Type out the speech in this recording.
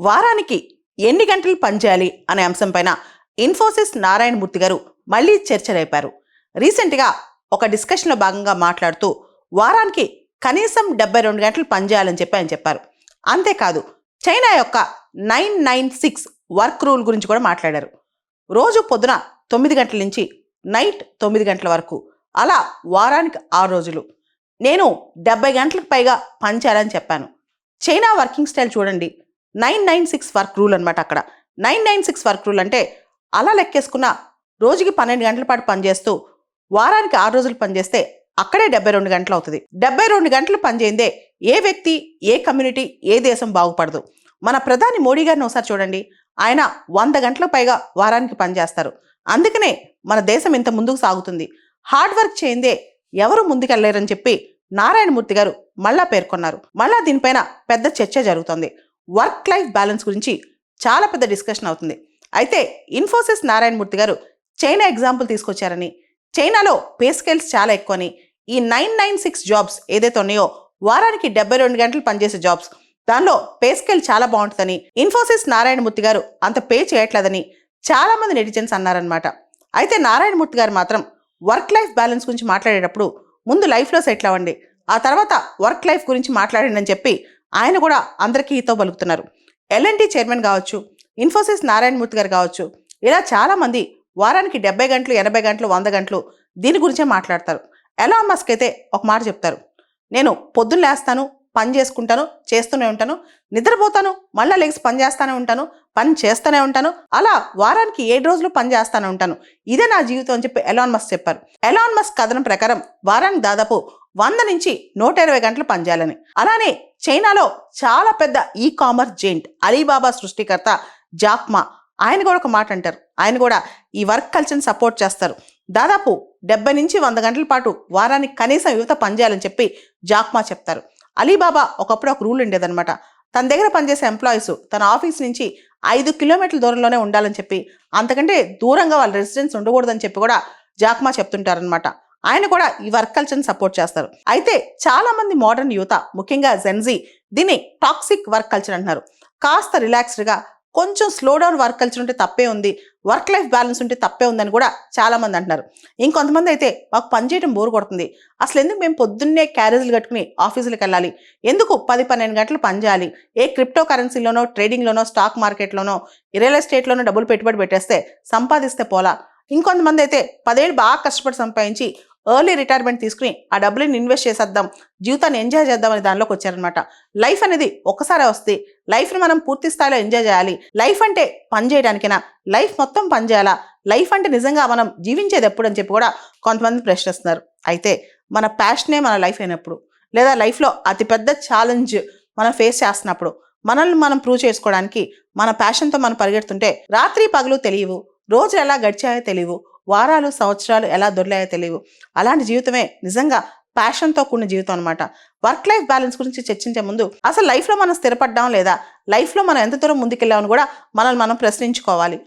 వారానికి ఎన్ని గంటలు పనిచేయాలి అనే అంశంపైన ఇన్ఫోసిస్ నారాయణమూర్తి గారు మళ్ళీ చర్చ రేపారు. రీసెంట్గా ఒక డిస్కషన్లో భాగంగా మాట్లాడుతూ వారానికి కనీసం 72 గంటలు పనిచేయాలని చెప్పి ఆయన చెప్పారు. అంతేకాదు చైనా యొక్క 996 వర్క్ రూల్ గురించి కూడా మాట్లాడారు. రోజు పొద్దున 9 గంటల నుంచి నైట్ 9 గంటల వరకు, అలా వారానికి 6 రోజులు నేను 70 గంటలకు పైగా పనిచేయాలని చెప్పాను. చైనా వర్కింగ్ స్టైల్ చూడండి, 996 వర్క్ రూల్ అనమాట. అక్కడ 996 వర్క్ రూల్ అంటే అలా లెక్కేసుకున్న రోజుకి 12 గంటల పాటు పనిచేస్తూ వారానికి 6 రోజులు పనిచేస్తే అక్కడే 72 గంటలు అవుతుంది. 72 గంటలు పనిచేయందే ఏ వ్యక్తి, ఏ కమ్యూనిటీ, ఏ దేశం బాగుపడదు. మన ప్రధాని మోడీ గారిని ఒకసారి చూడండి, ఆయన 100 గంటల పైగా వారానికి పనిచేస్తారు. అందుకనే మన దేశం ఇంత ముందుకు సాగుతుంది. హార్డ్ వర్క్ చేయందే ఎవరు ముందుకెళ్ళలేరని చెప్పి నారాయణమూర్తి గారు మళ్ళా పేర్కొన్నారు. మళ్ళా దీనిపైన పెద్ద చర్చ జరుగుతుంది. వర్క్ లైఫ్ బ్యాలెన్స్ గురించి చాలా పెద్ద డిస్కషన్ అవుతుంది. అయితే ఇన్ఫోసిస్ నారాయణమూర్తి గారు చైనా ఎగ్జాంపుల్ తీసుకొచ్చారని, చైనాలో పే స్కేల్స్ చాలా ఎక్కువని, ఈ 996 జాబ్స్ ఏదైతే ఉన్నాయో వారానికి 72 గంటలు పనిచేసే జాబ్స్, దానిలో పే స్కేల్ చాలా బాగుంటుందని, ఇన్ఫోసిస్ నారాయణమూర్తి గారు అంత పే చేయట్లేదని చాలా మంది నెటిజన్స్ అన్నారనమాట. అయితే నారాయణమూర్తి గారు మాత్రం వర్క్ లైఫ్ బ్యాలెన్స్ గురించి మాట్లాడేటప్పుడు ముందు లైఫ్లో సెటిల్ అవ్వండి, ఆ తర్వాత వర్క్ లైఫ్ గురించి మాట్లాడండి అని చెప్పి ఆయన కూడా అందరికీ హితో పలుకుతున్నారు. ఎల్ఎన్టీ చైర్మన్ కావచ్చు, ఇన్ఫోసిస్ నారాయణమూర్తి గారు కావచ్చు, ఇలా చాలామంది వారానికి 70 గంటలు, 80 గంటలు, 100 గంటలు దీని గురించే మాట్లాడతారు. ఎలాన్ మస్క్ అయితే ఒక మాట చెప్తారు, నేను పొద్దున్న లేస్తాను, పని చేసుకుంటాను, చేస్తూనే ఉంటాను, నిద్రపోతాను, మళ్ళీ లేచి పని చేస్తూనే ఉంటాను, పని చేస్తూనే ఉంటాను, అలా వారానికి 7 రోజులు పని చేస్తూనే ఉంటాను, ఇదే నా జీవితం అని చెప్పి ఎలాన్ మస్క్ చెప్పారు. ఎలాన్ మస్క్ కథనం ప్రకారం వారానికి దాదాపు 100 నుంచి 120 గంటలు పనిచేయాలని. అలానే చైనాలో చాలా పెద్ద ఈ కామర్స్ జెయింట్ అలీబాబా సృష్టికర్త జాక్ మా, ఆయన కూడా ఒక మాట అంటారు. ఆయన కూడా ఈ వర్క్ కల్చర్ని సపోర్ట్ చేస్తారు. దాదాపు 70 నుంచి 100 గంటల పాటు వారానికి కనీసం యువత పనిచేయాలని చెప్పి జాక్ మా చెప్తారు. అలీబాబా ఒకప్పుడు ఒక రూల్ ఉండేదన్నమాట, తన దగ్గర పనిచేసే ఎంప్లాయీస్ తన ఆఫీస్ నుంచి 5 కిలోమీటర్ల దూరంలోనే ఉండాలని చెప్పి, అంతకంటే దూరంగా వాళ్ళ రెసిడెన్స్ ఉండకూడదని చెప్పి కూడా జాక్మా చెప్తుంటారనమాట. ఆయన కూడా ఈ వర్క్ కల్చర్ని సపోర్ట్ చేస్తారు. అయితే చాలా మంది మోడర్న్ యువత, ముఖ్యంగా జెన్జీ, దీన్ని టాక్సిక్ వర్క్ కల్చర్ అంటున్నారు. కాస్త రిలాక్స్డ్గా కొంచెం స్లో డౌన్ వర్క్ కల్చర్ ఉంటే తప్పే ఉంది, వర్క్ లైఫ్ బ్యాలెన్స్ ఉంటే తప్పే ఉందని కూడా చాలా మంది అంటున్నారు. ఇంకొంతమంది అయితే మాకు పని చేయడం బోర్ కొడుతుంది, అసలు ఎందుకు మేము పొద్దున్నే క్యారేజీలు కట్టుకుని ఆఫీసులకు వెళ్ళాలి, ఎందుకు 10-12 గంటలు పని చేయాలి, ఏ క్రిప్టో కరెన్సీలోనో, ట్రేడింగ్లోనో, స్టాక్ మార్కెట్లోనో, రియల్ ఎస్టేట్లోనో డబ్బులు పెట్టుబడి పెట్టేస్తే సంపాదిస్తే పోలా. ఇంకొంతమంది అయితే 10 ఏళ్ళు బాగా కష్టపడి సంపాదించి ఎర్లీ రిటైర్మెంట్ తీసుకుని ఆ డబ్బులని ఇన్వెస్ట్ చేసేద్దాం, జీవితాన్ని ఎంజాయ్ చేద్దామని దానిలోకి వచ్చారనమాట. లైఫ్ అనేది ఒక్కసారి వస్తుంది, లైఫ్ని మనం పూర్తి స్థాయిలో ఎంజాయ్ చేయాలి. లైఫ్ అంటే పని చేయడానికైనా, లైఫ్ మొత్తం పని చేయాలా, లైఫ్ అంటే నిజంగా మనం జీవించేది ఎప్పుడు అని చెప్పి కూడా కొంతమంది ప్రశ్నిస్తున్నారు. అయితే మన ప్యాషనే మన లైఫ్ అయినప్పుడు, లేదా లైఫ్లో అతిపెద్ద ఛాలెంజ్ మనం ఫేస్ చేస్తున్నప్పుడు, మనల్ని మనం ప్రూవ్ చేసుకోవడానికి మన ప్యాషన్తో మనం పరిగెడుతుంటే రాత్రి పగలు తెలియవు, రోజులు ఎలా గడిచాయో తెలియవు, వారాలు సంవత్సరాలు ఎలా దొరికాయో తెలియవు. అలాంటి జీవితమే నిజంగా ప్యాషన్తో కూడిన జీవితం అనమాట. వర్క్ లైఫ్ బ్యాలెన్స్ గురించి చర్చించే ముందు అసలు లైఫ్లో మనం స్థిరపడ్డాం లేదా, లైఫ్లో మనం ఎంత దూరం ముందుకెళ్ళామని కూడా మనల్ని మనం ప్రశ్నించుకోవాలి.